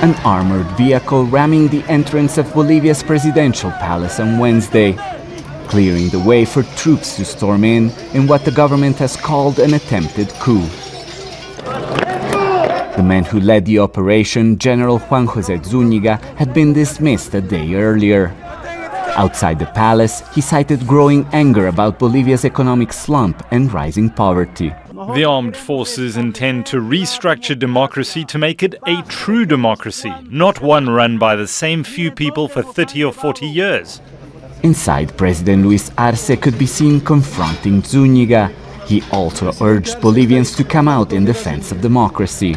an armored vehicle ramming the entrance of Bolivia's presidential palace on Wednesday, clearing the way for troops to storm in what the government has called an attempted coup. The man who led the operation, General Juan Jose Zuniga, had been dismissed a day earlier. Outside the palace, he cited growing anger about Bolivia's economic slump and rising poverty. The armed forces intend to restructure democracy to make it a true democracy, not one run by the same few people for 30 or 40 years. Inside, President Luis Arce could be seen confronting Zuniga. He also urged Bolivians to come out in defense of democracy.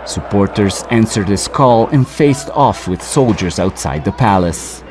Supporters answered his call and faced off with soldiers outside the palace.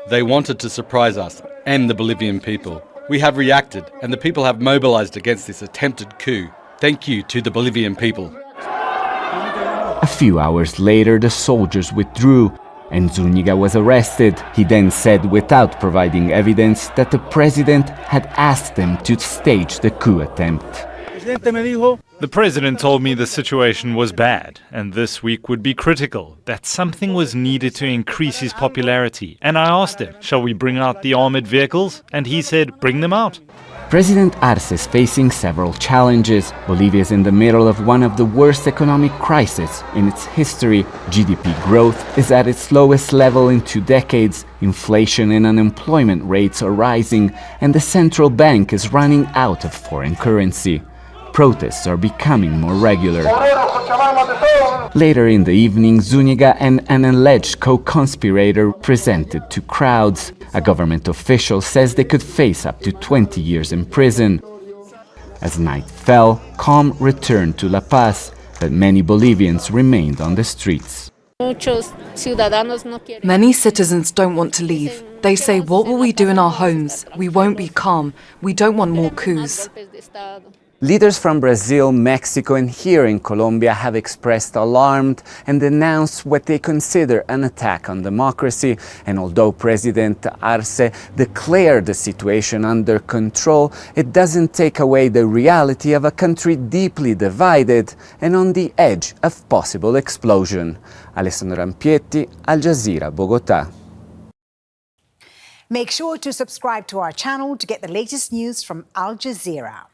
They wanted to surprise us and the Bolivian people. We have reacted, and the people have mobilized against this attempted coup. Thank you to the Bolivian people. A few hours later, the soldiers withdrew, and Zuniga was arrested. He then said, without providing evidence, that the president had asked them to stage the coup attempt. The president told me the situation was bad, and this week would be critical, that something was needed to increase his popularity. And I asked him, shall we bring out the armored vehicles? And he said, bring them out. President Arce is facing several challenges. Bolivia is in the middle of one of the worst economic crises in its history. GDP growth is at its lowest level in 2 decades. Inflation and unemployment rates are rising, and the central bank is running out of foreign currency. Protests are becoming more regular. Later in the evening, Zuniga and an alleged co-conspirator presented to crowds. A government official says they could face up to 20 years in prison. As night fell, calm returned to La Paz, but many Bolivians remained on the streets. Many citizens don't want to leave. They say, what will we do in our homes? We won't be calm. We don't want more coups. Leaders from Brazil, Mexico and here in Colombia have expressed alarm and denounced what they consider an attack on democracy. And although President Arce declared the situation under control, it doesn't take away the reality of a country deeply divided and on the edge of possible explosion. Alessandro Rampietti, Al Jazeera, Bogotá. Make sure to subscribe to our channel to get the latest news from Al Jazeera.